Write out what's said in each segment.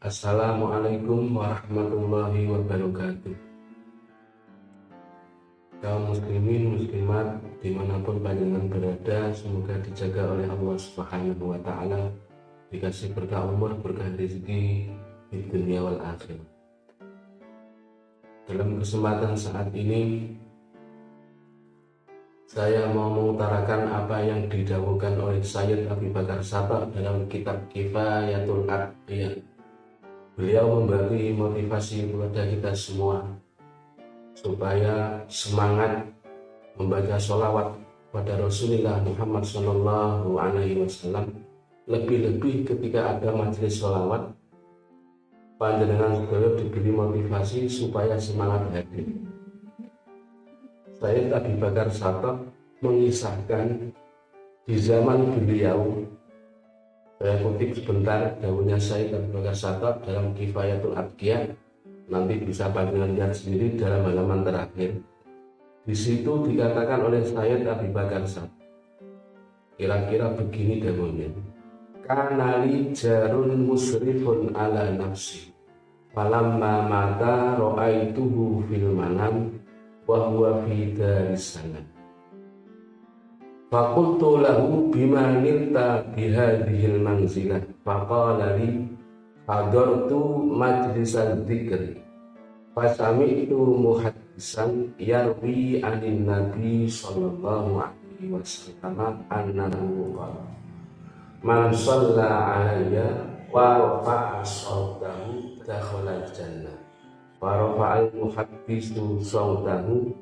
Assalamualaikum warahmatullahi wabarakatuh. Kaum muslimin muslimat dimanapun panjenengan berada, semoga dijaga oleh Allah Subhanahu wa Ta'ala, dikasih berkah umur, berkah rezeki di dunia wal akhir. Dalam kesempatan saat ini, saya mau mengutarakan apa yang didawuhkan oleh Sayyid Abu Bakar Satta dalam kitab Kifayatul Adhiyah. Beliau memberi motivasi kepada kita semua supaya semangat membaca sholawat pada Rasulullah Muhammad SAW. Lebih-lebih ketika ada majelis sholawat, panjenengan segera diberi motivasi supaya semangat hadir. Sayyid Abu Bakar Satta mengisahkan di zaman beliau, saya kutip sebentar dawuhnya Sayyid Abu Bakar Satta dalam Kifayatul Adhiyah, nanti bisa panjenengan lihat sendiri dalam halaman terakhir. Di situ dikatakan oleh Sayyid Abu Bakar Satta, kira-kira begini dawuhnya: kanali jarun musrifun ala nafsi, falamma mata ro'aituhu fil manam wa huwa fi daris sanam. Fakultu lahu bima nilta bihadihil manzilah, faqala li hadartu majlisan dzikri fasami'tu muhaddisan yarwi anin nabi sallallahu alaihi wasallam annahu qala man shalla alayya wa rafa'a sawtahu dakhala jannah wa rafa'al muhaddisu sawtahu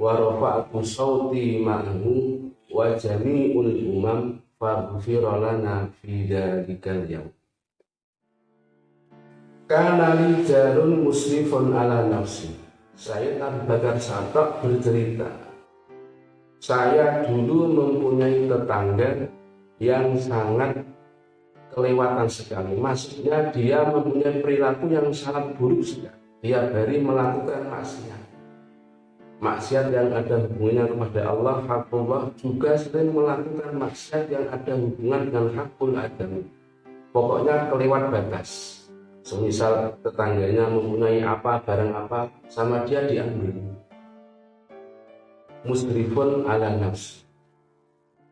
wa rafa'tu sawti ma'ahu wa jami'ul umam faghfira lana fi dhalikal yawm. Kana li jarun musrifun ala nafsi. Sayyid Abu Bakar Satta bercerita, saya dulu mempunyai tetangga yang sangat kelewatan sekali. Maksudnya dia mempunyai perilaku yang sangat buruk sekali. Tiap hari melakukan maksiat yang ada hubungannya kepada Allah, hakullah, juga sering melakukan maksiat yang ada hubungan dengan hakul adam. Pokoknya kelewat batas. Semisal tetangganya mempunyai apa, barang apa, sama dia diambil. Musrifun ala nafs.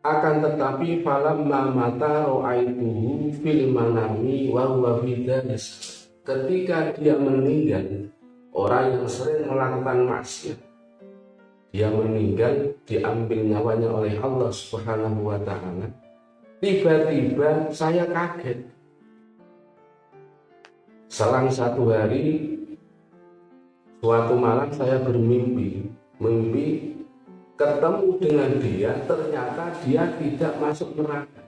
Akan tetapi falamma mata ro'aituhu fil manami wa huwa fi daris. Ketika dia meninggal, orang yang sering melakukan maksiat, dia meninggal, diambil nyawanya oleh Allah Subhanahu wa Ta'ala. Tiba-tiba saya kaget. Selang satu hari, suatu malam saya bermimpi, ketemu dengan dia. Ternyata dia tidak masuk neraka,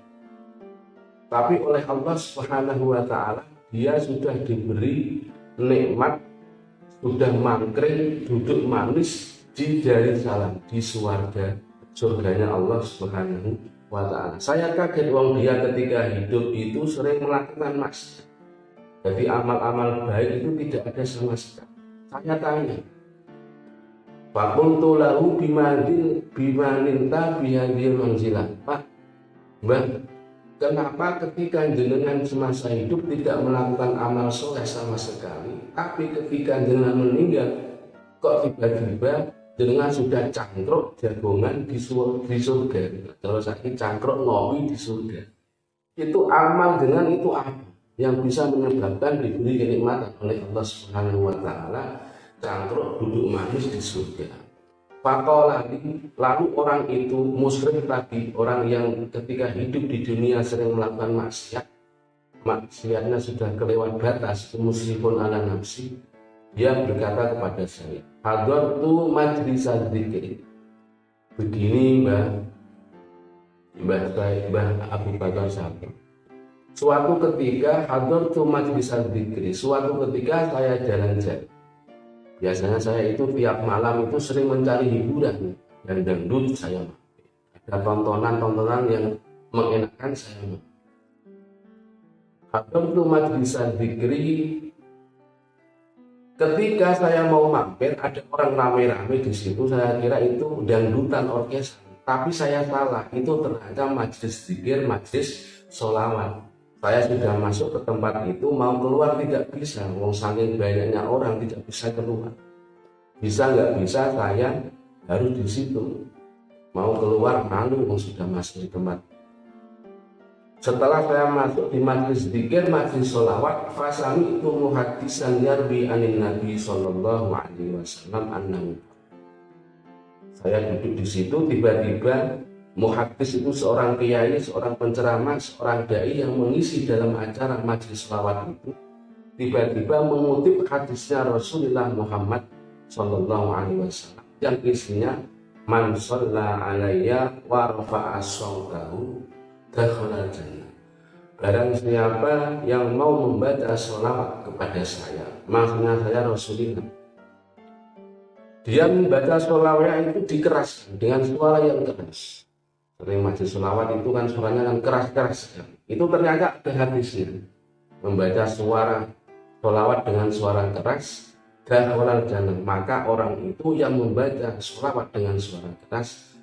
tapi oleh Allah Subhanahu wa Ta'ala dia sudah diberi nikmat, sudah mangkring, duduk manis di Darussalam, di surganya Allah Subhanahu wa Ta'ala. Saya kaget, wong dia ketika hidup itu sering melakukan maksiat. Jadi amal-amal baik itu tidak ada sama sekali. Saya tanya, fakultu lahu bimaninta bihadil manzilah. Pak, Mbak, kenapa ketika jenengan semasa hidup tidak melakukan amal soleh sama sekali, tapi ketika jenengan meninggal kok tiba-tiba jenengan sudah cangkruk jagongan di surga? Terus saya cangkruk ngopi di surga. Itu amal dengan itu apa yang bisa menyebabkan diberi kenikmatan oleh Allah Subhanahu wa Ta'ala, cangkruk duduk manis di surga? Faqala, lalu orang itu musyrik tadi, orang yang ketika hidup di dunia sering melakukan maksiatnya sudah kelewat batas, musrifun ala nafsi. Dia berkata kepada saya, hadartu majlisan dzikri. Begini Mbah Abu Bakar Satta, suatu ketika hadartu majlisan dzikri, suatu ketika saya jalan-jalan. Biasanya saya itu tiap malam itu sering mencari hiburan, dan dangdut saya mampir. Ada tontonan-tontonan yang mengenakan saya mampir. Hadartu majlisan dzikri. Ketika saya mau mampir, ada orang rame-rame di situ. Saya kira itu dangdutan orkes, tapi saya salah. Itu ternyata majelis zikir, majelis sholawat. Saya sudah masuk ke tempat itu, mau keluar tidak bisa, wong saking banyaknya orang tidak bisa keluar. Bisa nggak bisa, saya harus di situ. Mau keluar malu, wong sudah masuk di tempat. Setelah saya masuk di majlis dzikir, majlis sholawat, fasami itu muhaddisan yarbi anin Nabi sallallahu alaihi wasallam annahu. Saya duduk di situ, tiba-tiba muhaddis itu seorang kiai, seorang penceramah, seorang dai yang mengisi dalam acara majlis sholawat itu, tiba-tiba mengutip hadisnya Rasulullah Muhammad sallallahu alaihi wasallam yang isinya man shalla alayya wa rafa'a sautahu dakhala jannah. Barang siapa yang mau membaca sholawat kepada saya, maksudnya saya Rasulullah, dia membaca sholawat itu dikeraskan dengan suara yang keras. Sering majlis sholawat itu kan suaranya kan keras-keras. Itu ternyata ada hadisnya. Membaca suara sholawat dengan suara keras, dakhala jannah, maka orang itu yang membaca sholawat dengan suara keras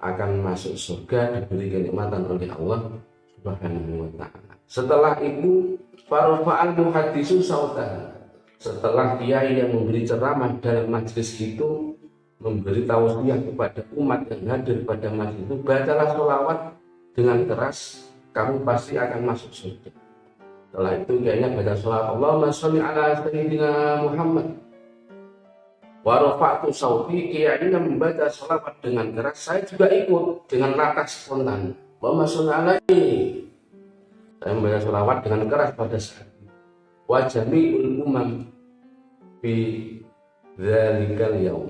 akan masuk surga, diberi kenikmatan oleh Allah Subhanahu wa ta'ala. Setelah itu farafa'al muhaddisu sautan. Setelah kiai yang memberi ceramah dalam majlis itu memberi tausiah kepada umat yang hadir pada majlis itu, bacalah sholawat dengan keras, kamu pasti akan masuk surga. Setelah itu kiainya baca sholawat, Allahumma sholli ala sayyidina Muhammad. Wa rafa'tu sauti, kiainya membaca sholawat dengan keras, saya juga ikut dengan nada spontan. Allahumma sholli alaihi. Saya membaca sholawat dengan keras pada saat itu. Wa jami'ul umam fi dzalikal yaum.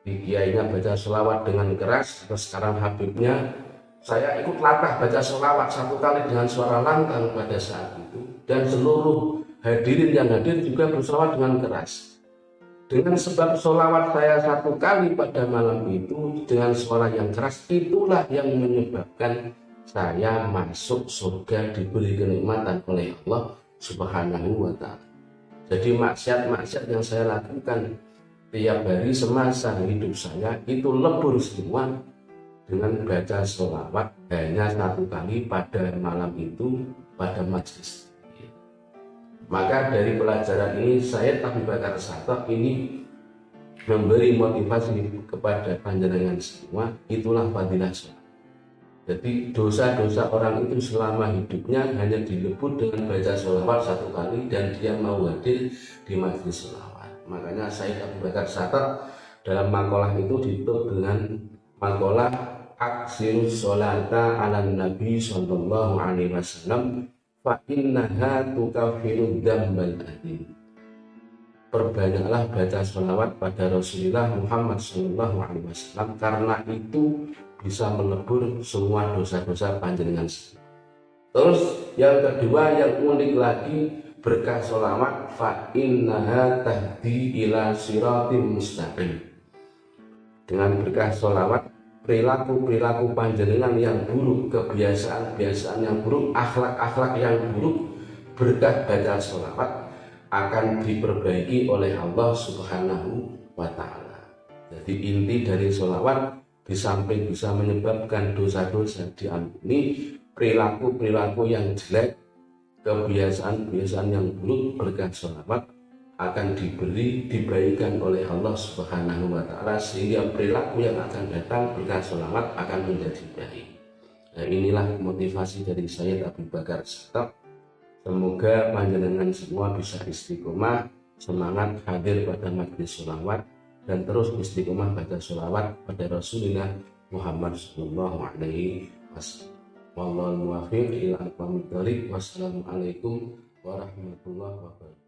Kiainya baca sholawat dengan keras, terus sekarang Habibnya, saya ikut latah baca sholawat satu kali dengan suara lantang pada saat itu, dan seluruh hadirin yang hadir juga bersolawat dengan keras. Dengan sebab sholawat saya satu kali pada malam itu dengan suara yang keras, itulah yang menyebabkan saya masuk surga, diberi kenikmatan oleh Allah Subhanahu wa ta'ala. Jadi maksiat-maksiat yang saya lakukan tiap hari semasa hidup saya itu lebur semua dengan baca sholawat hanya satu kali pada malam itu pada majlis. Maka dari pelajaran ini saya Abu Bakar Satok ini memberi motivasi kepada panjenengan semua, itulah fadilah sholat. Jadi dosa-dosa orang itu selama hidupnya hanya dilebur dengan baca sholawat satu kali dan dia mau hadir di majlis sholawat. Makanya saya Abu Bakar Satok dalam makalah itu ditutup dengan makalah aksirus sholata ala nabi sallallahu alaihi wasallam fa innaha tukaffiru dzambal adzim. Perbanyaklah baca sholawat pada Rasulullah Muhammad sallallahu alaihi wasallam karena itu bisa melebur semua dosa-dosa panjenengan. Terus yang kedua yang unik lagi, berkah sholawat fa innaha tahdi ila siratim mustaqim. Dengan berkah sholawat, perilaku-perilaku panjenengan yang buruk, kebiasaan-kebiasaan yang buruk, akhlak-akhlak yang buruk, berkah baca sholawat akan diperbaiki oleh Allah Subhanahu wa ta'ala. Jadi inti dari sholawat, di samping bisa menyebabkan dosa-dosa diampuni, perilaku-perilaku yang jelek, kebiasaan-kebiasaan yang buruk, berkah sholawat akan diberikan oleh Allah Subhanahu wa ta'ala, sehingga perilaku yang akan datang berkah sholawat akan menjadi baik. Nah, inilah motivasi dari saya Abu Bakar Satok. Semoga panjenengan semua bisa istiqomah, semangat hadir pada majlis sholawat, dan terus istiqomah baca sholawat pada Rasulullah Muhammad sallallahu alaihi wasallam. Wallahul muwaffiq ila aqwamit thoriq. Wassalamualaikum warahmatullahi wabarakatuh.